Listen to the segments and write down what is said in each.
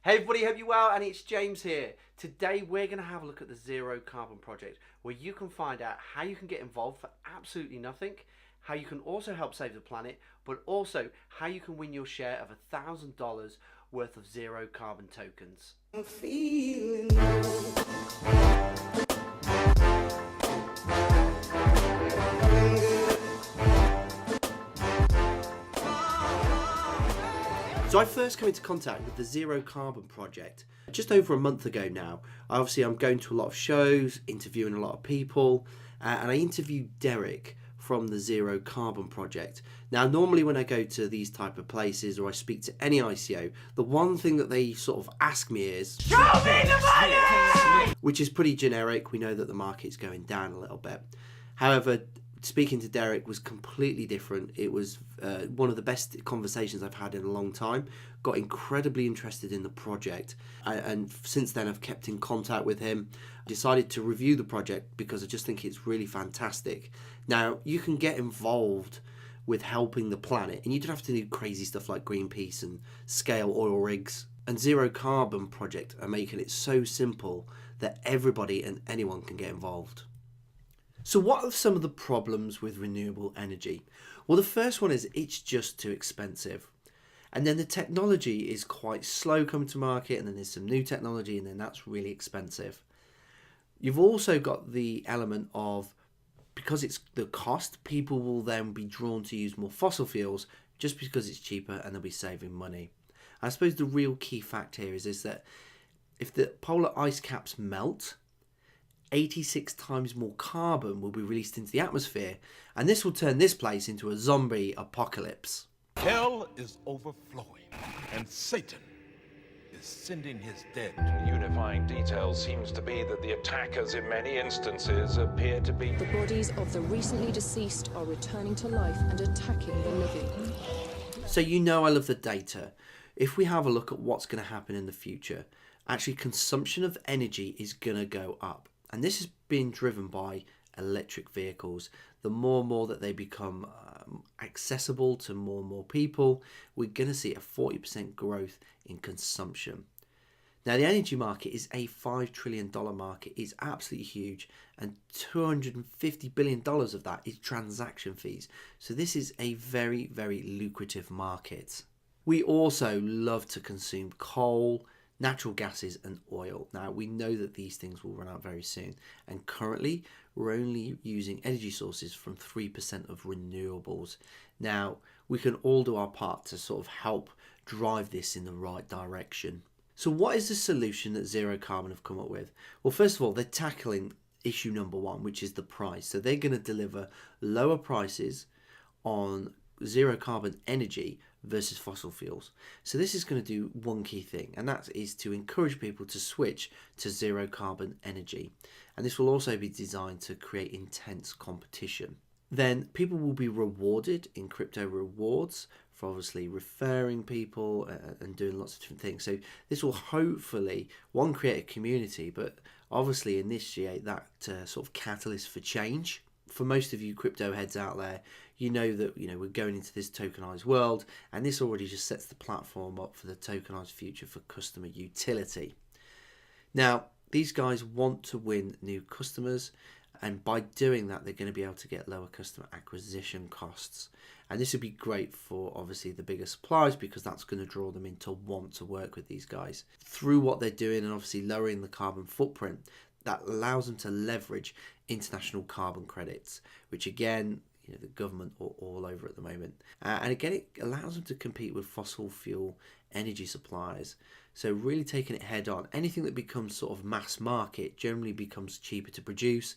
Hey everybody, hope you're well, and it's James here. Today we're going to have a look at the Zero Carbon Project, where you can find out how you can get involved for absolutely nothing, how you can also help save the planet, but also how you can win your share of $1,000 worth of zero carbon tokens. I'm feeling So I first came into contact with the Zero Carbon Project just over a month ago now. Obviously, I'm going to a lot of shows, interviewing a lot of people, and I interviewed Derek from the Zero Carbon Project. Now, normally when I go to these type of places or I speak to any ICO, the one thing that they sort of ask me is, "Show me the money!" Which is pretty generic. We know that the market's going down a little bit. However, speaking to Derek was completely different. It was one of the best conversations I've had in a long time. Got incredibly interested in the project, and since then I've kept in contact with him. Decided to review the project because I just think it's really fantastic. Now, you can get involved with helping the planet, and you don't have to do crazy stuff like Greenpeace and scale oil rigs. And Zero Carbon Project are making it so simple that everybody and anyone can get involved. So what are some of the problems with renewable energy? Well, the first one is it's just too expensive. And then the technology is quite slow coming to market, and then there's some new technology, and then that's really expensive. You've also got the element of, because it's the cost, people will then be drawn to use more fossil fuels just because it's cheaper and they'll be saving money. I suppose the real key fact here is that if the polar ice caps melt, 86 times more carbon will be released into the atmosphere, and this will turn this place into a zombie apocalypse. Hell is overflowing, and Satan is sending his dead. The unifying detail seems to be that the attackers in many instances appear to be... The bodies of the recently deceased are returning to life and attacking the living. So you know I love the data. If we have a look at what's going to happen in the future, actually consumption of energy is going to go up. And this is being driven by electric vehicles. The more and more that they become accessible to more and more people, we're going to see a 40% growth in consumption. Now, the energy market is a $5 trillion market. It's absolutely huge. And $250 billion of that is transaction fees. So this is a very, very lucrative market. We also love to consume coal, natural gases and oil. Now, we know that these things will run out very soon, and currently we're only using energy sources from 3% of renewables. Now, we can all do our part to sort of help drive this in the right direction. So what is the solution that Zero Carbon have come up with? Well, first of all, they're tackling issue number one, which is the price. So they're going to deliver lower prices on zero carbon energy versus fossil fuels. So this is going to do one key thing, and that is to encourage people to switch to zero carbon energy. And this will also be designed to create intense competition. Then people will be rewarded in crypto rewards for obviously referring people and doing lots of different things. So this will hopefully, one, create a community, but obviously initiate that sort of catalyst for change. For most of you crypto heads out there, you know that we're going into this tokenized world, and this already just sets the platform up for the tokenized future for customer utility. Now, these guys want to win new customers, and by doing that, they're going to be able to get lower customer acquisition costs. And this would be great for obviously the bigger suppliers, because that's going to draw them in to want to work with these guys. Through what they're doing and obviously lowering the carbon footprint, that allows them to leverage international carbon credits, which again, the government are all over at the moment. And again, it allows them to compete with fossil fuel energy suppliers. So really taking it head on. Anything that becomes sort of mass market generally becomes cheaper to produce.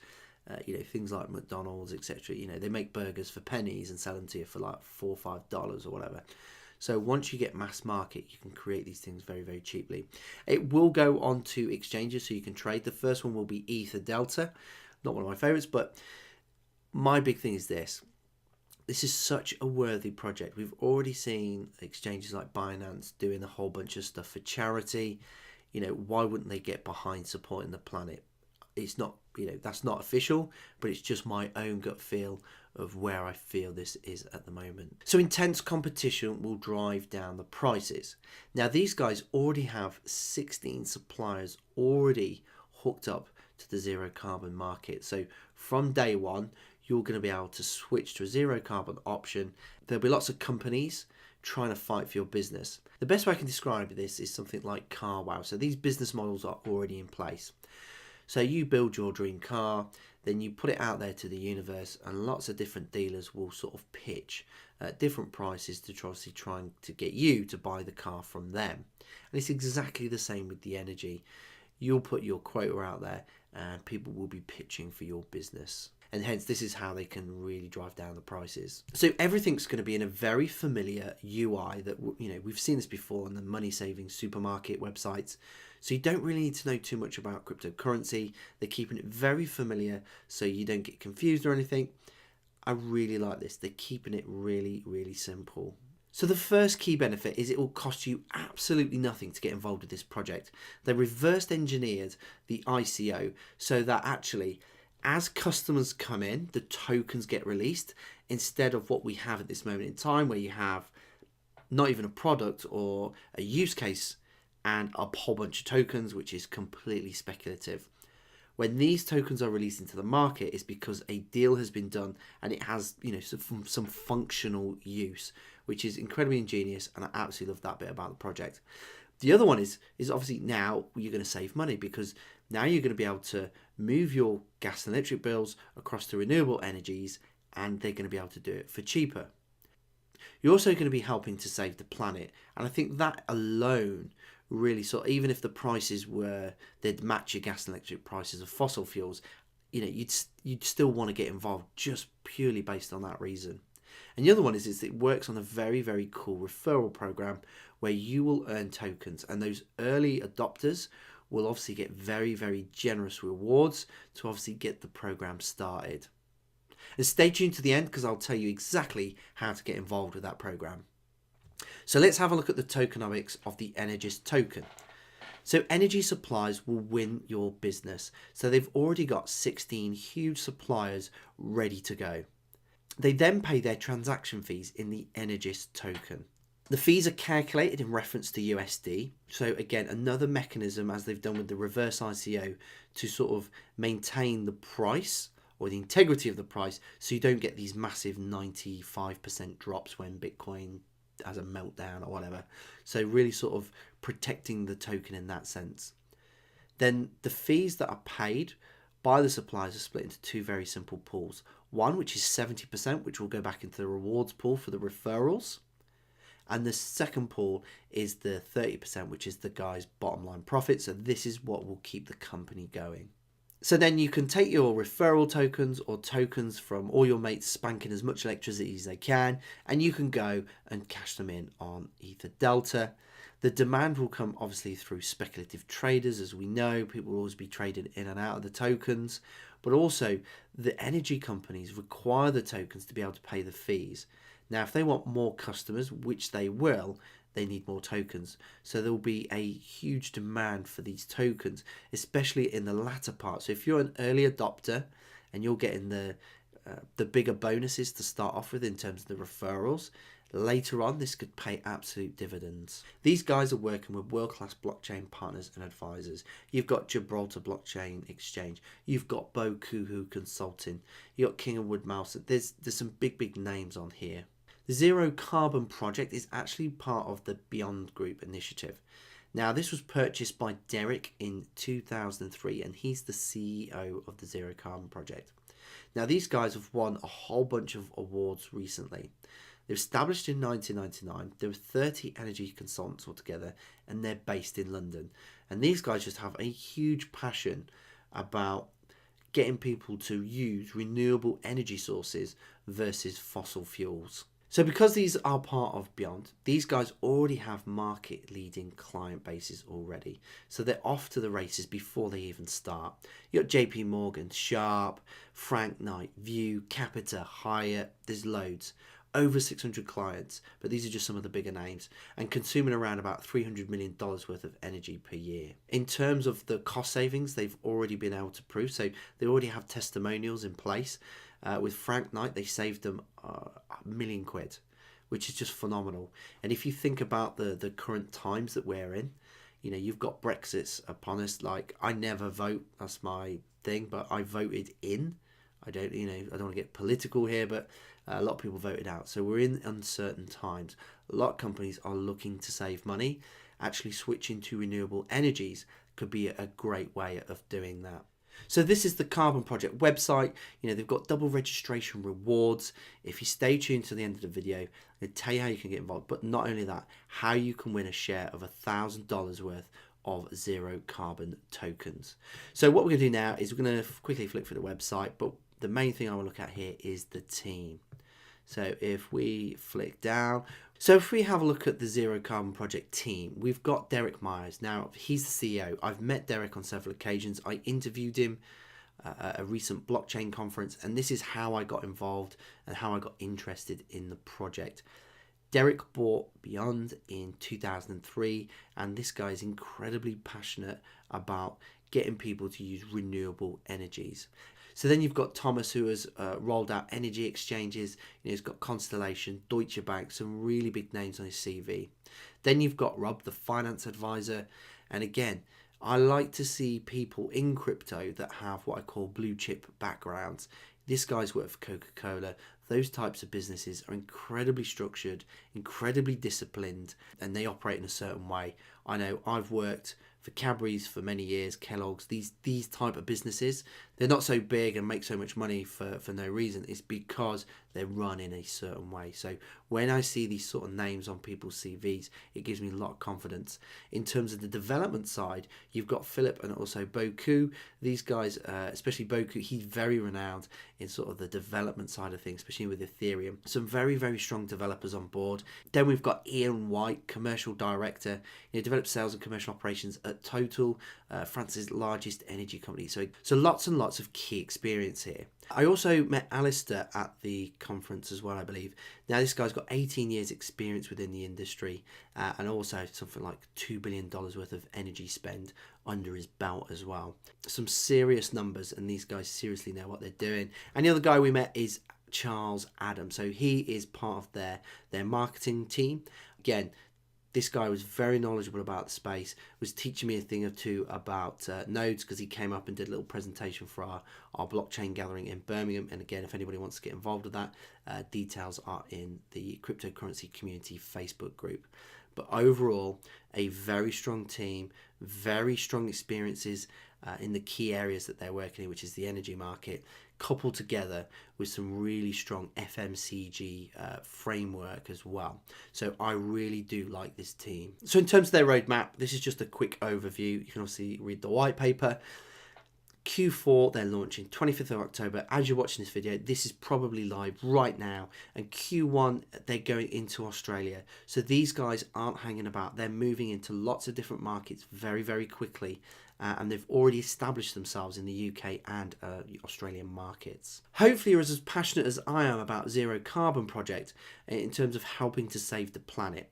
Things like McDonald's, etc. They make burgers for pennies and sell them to you for like $4 or $5 or whatever. So once you get mass market, you can create these things very, very cheaply. It will go on to exchanges so you can trade. The first one will be Ether Delta. Not one of my favorites, but my big thing is this. This is such a worthy project. We've already seen exchanges like Binance doing a whole bunch of stuff for charity. Why wouldn't they get behind supporting the planet? it's not, that's not official, but it's just my own gut feel of where I feel this is at the moment. So intense competition will drive down the prices. Now these guys already have 16 suppliers already hooked up to the zero carbon market. So from day one, you're going to be able to switch to a zero carbon option. There'll be lots of companies trying to fight for your business. The best way I can describe this is something like CarWow. So these business models are already in place. So you build your dream car, then you put it out there to the universe, and lots of different dealers will sort of pitch at different prices to obviously trying to get you to buy the car from them. And it's exactly the same with the energy. You'll put your quota out there and people will be pitching for your business. And hence this is how they can really drive down the prices. So everything's going to be in a very familiar UI that, we've seen this before on the money saving supermarket websites. So you don't really need to know too much about cryptocurrency. They're keeping it very familiar so you don't get confused or anything. I really like this. They're keeping it really, really simple. So the first key benefit is it will cost you absolutely nothing to get involved with this project. They reversed engineered the ICO so that actually as customers come in, the tokens get released instead of what we have at this moment in time where you have not even a product or a use case and a whole bunch of tokens, which is completely speculative. When these tokens are released into the market, it's because a deal has been done and it has, some functional use, which is incredibly ingenious, and I absolutely love that bit about the project. The other one is obviously now you're going to save money because now you're going to be able to move your gas and electric bills across to renewable energies, and they're going to be able to do it for cheaper. You're also going to be helping to save the planet, and I think that alone really even if the prices they'd match your gas and electric prices of fossil fuels, you'd still want to get involved just purely based on that reason. And the other one is it works on a very, very cool referral program where you will earn tokens, and those early adopters will obviously get very, very generous rewards to obviously get the program started. And stay tuned to the end because I'll tell you exactly how to get involved with that program. So let's have a look at the tokenomics of the Energist token. So energy supplies will win your business. So they've already got 16 huge suppliers ready to go. They then pay their transaction fees in the Energist token. The fees are calculated in reference to USD. So again, another mechanism as they've done with the reverse ICO to sort of maintain the price or the integrity of the price so you don't get these massive 95% drops when Bitcoin has a meltdown or whatever. So really sort of protecting the token in that sense. Then the fees that are paid by the suppliers are split into two very simple pools. One, which is 70%, which will go back into the rewards pool for the referrals. And the second pool is the 30%, which is the guy's bottom line profit. So this is what will keep the company going. So then you can take your referral tokens or tokens from all your mates spanking as much electricity as they can, and you can go and cash them in on Ether Delta. The demand will come obviously through speculative traders. As we know, people will always be trading in and out of the tokens, but also the energy companies require the tokens to be able to pay the fees. Now, if they want more customers, which they will, they need more tokens. So there will be a huge demand for these tokens, especially in the latter part. So if you're an early adopter and you're getting the bigger bonuses to start off with in terms of the referrals, later on this could pay absolute dividends. These guys are working with world-class blockchain partners and advisors. You've got Gibraltar Blockchain Exchange, you've got Bokuhu Consulting, you've got King & Wood Mouse. There's some big names on here. The Zero Carbon project is actually part of the Beyond Group initiative. Now, this was purchased by Derek in 2003, and he's the CEO of the Zero Carbon project. Now, these guys have won a whole bunch of awards recently. They were established in 1999. There were 30 energy consultants altogether, and they're based in London. And these guys just have a huge passion about getting people to use renewable energy sources versus fossil fuels. So because these are part of Beyond, these guys already have market-leading client bases already. So they're off to the races before they even start. You've got JP Morgan, Sharp, Frank Knight, View, Capita, Hyatt, there's loads. over 600 clients, but these are just some of the bigger names, and consuming around about $300 million worth of energy per year. In terms of the cost savings, they've already been able to prove, so they already have testimonials in place. With Frank Knight, they saved them £1 million, which is just phenomenal. And if you think about the current times that we're in, you know, you've got Brexit's upon us. Like, I never vote, that's my thing, but I voted in. I don't want to get political here, but a lot of people voted out. So we're in uncertain times. A lot of companies are looking to save money. Actually switching to renewable energies could be a great way of doing that. So this is the Carbon Project website. You know, they've got double registration rewards. If you stay tuned to the end of the video, I'll tell you how you can get involved. But not only that, how you can win a share of $1,000 worth of zero carbon tokens. So what we're going to do now is we're going to quickly flick through the website, but the main thing I want to look at here is the team. So if we flick down, so if we have a look at the Zero Carbon Project team, we've got Derek Myers. Now, he's the CEO. I've met Derek on several occasions. I interviewed him at a recent blockchain conference, and this is how I got involved and how I got interested in the project. Derek bought Beyond in 2003, and this guy is incredibly passionate about getting people to use renewable energies. So then you've got Thomas, who has rolled out energy exchanges. You know, he's got Constellation, Deutsche Bank, some really big names on his CV. Then you've got Rob, the finance advisor. And again, I like to see people in crypto that have what I call blue chip backgrounds. This guy's worked for Coca-Cola. Those types of businesses are incredibly structured, incredibly disciplined, and they operate in a certain way. I know I've worked for Cadbury's for many years, Kellogg's, these type of businesses. They're not so big and make so much money for no reason. It's because they're run in a certain way. So when I see these sort of names on people's CVs, it gives me a lot of confidence. In terms of the development side, you've got Philip and also Boku. These guys, especially Boku, he's very renowned in sort of the development side of things, especially with Ethereum. Some very, very strong developers on board. Then we've got Ian White, commercial director. You know, develops sales and commercial operations at Total, France's largest energy company. So lots and lots of key experience here. I also met Alistair at the conference as well, I believe. Now, this guy's got 18 years experience within the industry and also something like $2 billion worth of energy spend under his belt as well. Some serious numbers, and these guys seriously know what they're doing. And the other guy we met is Charles Adams. So he is part of their marketing team. Again, this guy was very knowledgeable about the space, was teaching me a thing or two about nodes, because he came up and did a little presentation for our blockchain gathering in Birmingham. And again, if anybody wants to get involved with that, details are in the cryptocurrency community Facebook group. But overall, a very strong team, very strong experiences in the key areas that they're working in, which is the energy market, coupled together with some really strong FMCG framework as well. So I really do like this team. So in terms of their roadmap, this is just a quick overview. You can obviously read the white paper. Q4, they're launching 25th of October. As you're watching this video, this is probably live right now. And Q1, they're going into Australia. So these guys aren't hanging about. They're moving into lots of different markets very, very quickly. And they've already established themselves in the UK and Australian markets. Hopefully you're as passionate as I am about Zero Carbon Project in terms of helping to save the planet.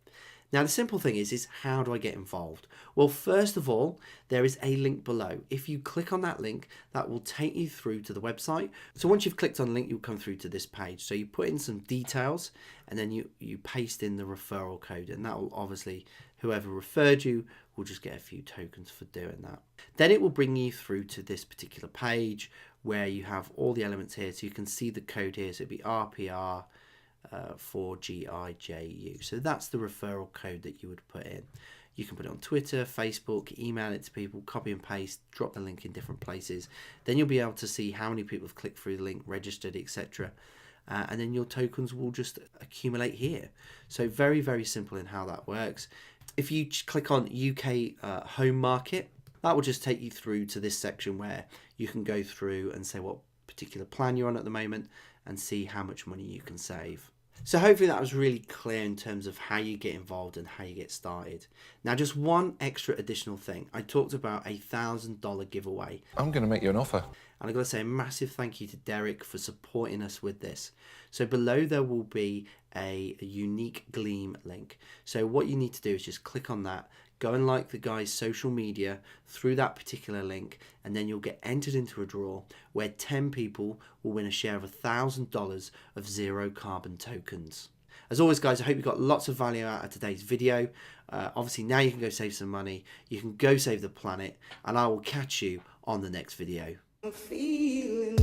Now, the simple thing is how do I get involved? Well, first of all, there is a link below. If you click on that link, that will take you through to the website. So once you've clicked on the link, you'll come through to this page. So you put in some details and then you paste in the referral code, and that will obviously, whoever referred you will just get a few tokens for doing that. Then it will bring you through to this particular page where you have all the elements here. So you can see the code here. So it'd be RPR. 4GIJU. So that's the referral code that you would put in. You can put it on Twitter, Facebook, email it to people, copy and paste, drop the link in different places. Then you'll be able to see how many people have clicked through the link, registered, etc. And then your tokens will just accumulate here. So very, very simple in how that works. If you click on UK home market, that will just take you through to this section where you can go through and say what particular plan you're on at the moment and see how much money you can save. So hopefully that was really clear in terms of how you get involved and how you get started. Now, just one extra additional thing. I talked about a $1,000 giveaway. I'm going to make you an offer. And I've got to say a massive thank you to Derek for supporting us with this. So below there will be a unique Gleam link. So what you need to do is just click on that, go and like the guy's social media through that particular link, and then you'll get entered into a draw where 10 people will win a share of $1,000 of zero carbon tokens. As always, guys, I hope you got lots of value out of today's video. Obviously, now you can go save some money, you can go save the planet, and I will catch you on the next video. I'm feeling